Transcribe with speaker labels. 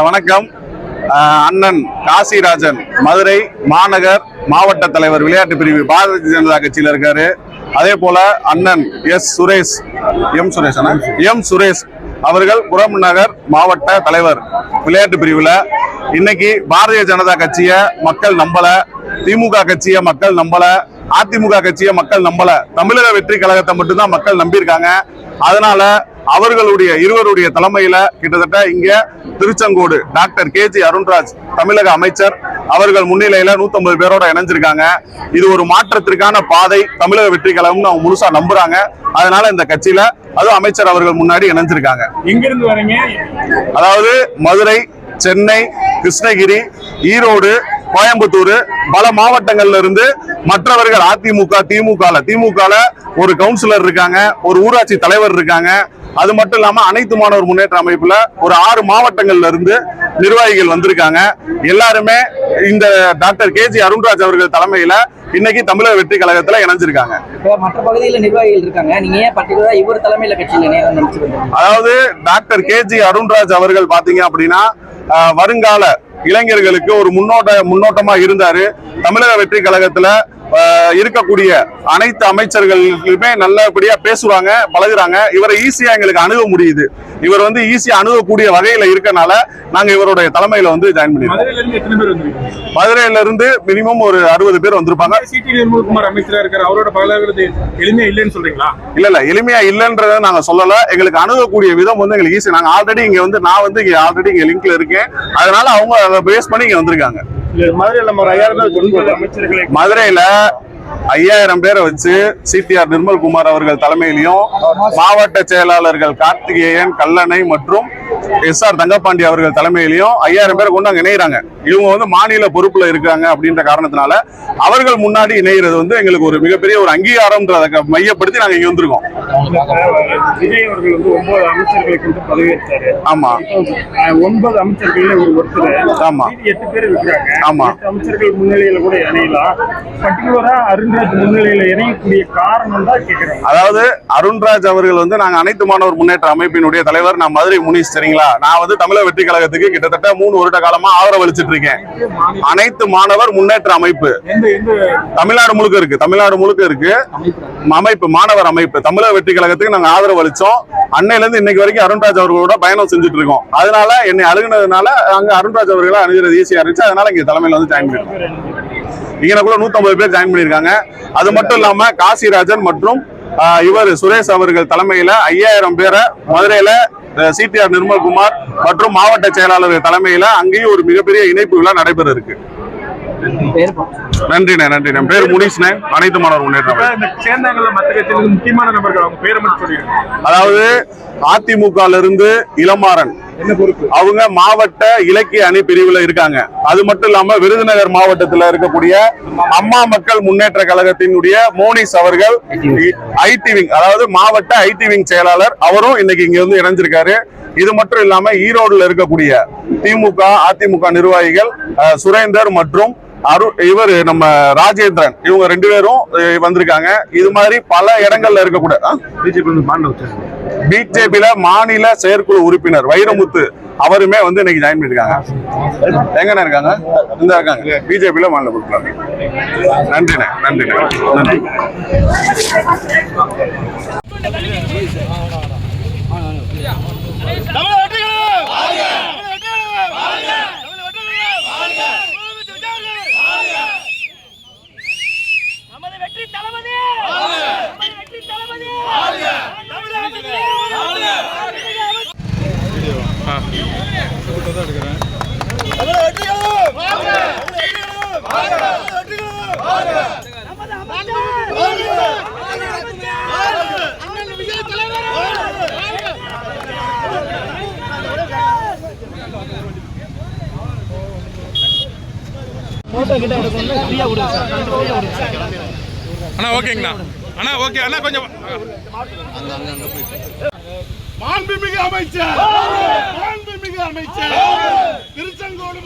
Speaker 1: வணக்கம். அண்ணன் காசிராஜன் மதுரை மாநகர் மாவட்ட தலைவர் விளையாட்டு பிரிவு பாரதிய ஜனதா கட்சியில் இருக்காரு. அதே போல அண்ணன் எம் சுரேஷ் அவர்கள் புறநகர் மாவட்ட தலைவர் விளையாட்டு பிரிவுல. இன்னைக்கு பாரதிய ஜனதா கட்சியை மக்கள் நம்பல, திமுக கட்சியை மக்கள் நம்பல, அதிமுக கட்சியை மக்கள் நம்பல, தமிழக வெற்றி கழகத்தை மட்டும்தான் மக்கள் நம்பியிருக்காங்க. அதனால அவர்களுடைய இருவருடைய தலைமையில கிட்டத்தட்ட இங்க திருச்செங்கோடு டாக்டர் KG அருண்ராஜ் தமிழக அமைச்சர் அவர்கள் முன்னிலையில 150 பேரோட இணைஞ்சிருக்காங்க. இது ஒரு மாற்றத்திற்கான பாதை, தமிழக வெற்றி கழகம்னு அவங்க முழுசா நம்புறாங்க. அதனால இந்த கட்சியில அதுவும் அமைச்சர் அவர்கள் முன்னாடி இணைஞ்சிருக்காங்க.
Speaker 2: இங்கிருந்து வரீங்க,
Speaker 1: அதாவது மதுரை, சென்னை, கிருஷ்ணகிரி, ஈரோடு, கோயம்புத்தூர் பல மாவட்டங்கள்ல இருந்து மற்றவர்கள் திமுக ஒரு கவுன்சிலர் இருக்காங்க, ஒரு ஊராட்சி தலைவர் இருக்காங்க. அது மட்டும் இல்லாம அனைத்து மாணவர் முன்னேற்ற அமைப்புல ஒரு 6 மாவட்டங்கள்ல இருந்து நிர்வாகிகள் வந்திருக்காங்க. எல்லாருமே இந்த டாக்டர் KG அருண்ராஜ் அவர்கள் தலைமையில இன்னைக்கு தமிழக வெற்றி கழகத்துல இணைஞ்சிருக்காங்க.
Speaker 3: மற்ற பகுதியில் நிர்வாகிகள் இருக்காங்க, நீங்க ஏன் பர்டிகுலரா இவர் தலைமையில கட்சியில
Speaker 1: அதாவது டாக்டர் KG அருண்ராஜ் அவர்கள் பாத்தீங்க அப்படின்னா வருங்கால இளைஞர்களுக்கு ஒரு முன்னோட்டமா இருந்தாரு. தமிழக வெற்றி கழகத்துல இருக்கக்கூடிய அனைத்து அமைச்சர்களுமே நல்லபடியா பேசுவாங்க, பழகுறாங்க. இவரை ஈஸியா எங்களுக்கு அணுக முடியுது. இவர் ஈஸியா அணுகக்கூடிய வகையில இருக்கனால நாங்க இவருடைய தலைமையில ஜாயின் பண்ணிருக்கோம். மதுரையில இருந்து மினிமம் ஒரு 60 பேர் வந்திருப்பாங்க.
Speaker 2: நிர்மல்குமார் அமைச்சரா இருக்காரு, அவரோட பழகுறது எளிமையா இல்லைன்னு சொல்றீங்களா?
Speaker 1: இல்ல எளிமையா இல்லன்றத நாங்க சொல்லல. எங்களுக்கு அணுகக்கூடிய விதம் எங்களுக்கு ஈஸி. நாங்க ஆல்ரெடி இங்க நான் இங்க ஆல்ரெடி இங்க லிங்க்ல இருக்கேன். அதனால அவங்க அதை பேஸ் பண்ணி இங்க வந்திருக்காங்க. மதுரையில 5000 பேரை வச்சு CTR நிர்மல்குமார் அவர்கள் தலைமையிலையும் மாவட்ட செயலாளர்கள் கார்த்திகேயன், கல்லணை மற்றும் SR தங்கப்பாண்டி அவர்கள் தலைமையிலையும் 5000 பேரை கொண்டு அங்க இணைகிறாங்க. இவங்க மாநில பொறுப்புல இருக்காங்க அப்படின்ற காரணத்தினால அவர்கள் முன்னாடி இணைகிறது எங்களுக்கு ஒரு மிகப்பெரிய ஒரு அங்கீகாரம்ன்றதை மையப்படுத்தி நாங்க இங்க வந்திருக்கோம்.
Speaker 2: விஜய் அவர்கள் 9 அமைச்சர்களை கொண்டு பதவியேற்றாரு.
Speaker 1: ஆமா,
Speaker 2: 9 அமைச்சர்கள் ஒருத்தர்.
Speaker 1: ஆமா,
Speaker 2: 8 பேர் இருக்கிறாங்க.
Speaker 1: ஆமா,
Speaker 2: அமைச்சர்கள் முன்னிலையில கூட இணையலாம். பர்டிகுலரா அருண்ராஜ் முன்னிலையில இணையக்கூடிய காரணம் தான் கேட்கிறோம்.
Speaker 1: அதாவது அருண்ராஜ் அவர்கள் நாங்க அனைத்து மாணவர் முன்னேற்ற அமைப்பினுடைய தலைவர். நான் மதுரை முனிஷ், சரிங்களா? நான் தமிழக வெற்றி கழகத்துக்கு கிட்டத்தட்ட 3 வருட காலமா ஆதரவளிச்சிட்டு இருக்கேன். அனைத்து மாணவர் முன்னேற்ற அமைப்பு தமிழ்நாடு முழுக்க இருக்கு அமைப்பு, மாணவர் அமைப்பு. தமிழக வெற்றி கழகத்துக்கு நாங்க ஆதரவு அளிச்சோம். அன்னையில இருந்து இன்னைக்கு வரைக்கும் அருண்ராஜ் அவர்களோட பயணம் செஞ்சுட்டு இருக்கோம். அதனால என்னை அணுகுனதுனால அங்க அருண்ராஜ் அவர்களை அணுகிறது ஈஸியா இருந்துச்சு. அதனால இங்க தலைமையில ஜாயின் பண்ணிருக்கோம். இங்கனக்குள்ள 150 பேர் ஜாயின் பண்ணிருக்காங்க. அது மட்டும் இல்லாம காசிராஜன் மற்றும் இவர் சுரேஷ் அவர்கள் தலைமையில 5000 பேரை மதுரையில CTR நிர்மல்குமார் மற்றும் மாவட்ட செயலாளர்கள் தலைமையில அங்கேயும் ஒரு மிகப்பெரிய இணைப்பு விழா நடைபெற இருக்கு. நன்றிண்ணே. என் பேர் முனிஷ்ண்ணே, அனைத்து மாணவர் முன்னேற்றம்.
Speaker 2: முக்கியமான நபர்கள் அவங்க பேரை மட்டும் சொல்லிடுங்க.
Speaker 1: அதாவது அதிமுக இருந்து இளமாறன் அவங்க மாவட்ட இலக்கிய அணி பிரிவுல இருக்காங்க. அது மட்டும் இல்லாம விருதுநகர் மாவட்டத்தில் இருக்கக்கூடிய அம்மா மக்கள் முன்னேற்ற கழகத்தினுடைய மோனிஸ் அவர்கள் IT விங், அதாவது மாவட்ட IT விங் செயலாளர், அவரும் இன்னைக்கு இங்க இணைஞ்சிருக்காரு. இது மட்டும் இல்லாம ஈரோடுல இருக்கக்கூடிய திமுக அதிமுக நிர்வாகிகள் சுரேந்தர் மற்றும் இவர் நம்ம ராஜேந்திரன், இவங்க 2 பேரும் வந்திருக்காங்க. இது மாதிரி பல இடங்கள்ல இருக்கக்கூடிய பிஜேபியில மாநில செயற்குழு உறுப்பினர் வைரமுத்து அவருமே இன்னைக்கு ஜாயின் பண்ணிருக்காங்க. எங்கண்ணா இருக்காங்க? இந்த இருக்காங்க பிஜேபியில மாநில பொறுப்பாளர். நன்றிண்ணே. நன்றி.
Speaker 4: அண்ணா ஓகேங்கண்ணா. அண்ணா ஓகே அண்ணா, கொஞ்சம்
Speaker 2: மாண்புமிகு அமைச்சர் திருச்செங்கோடு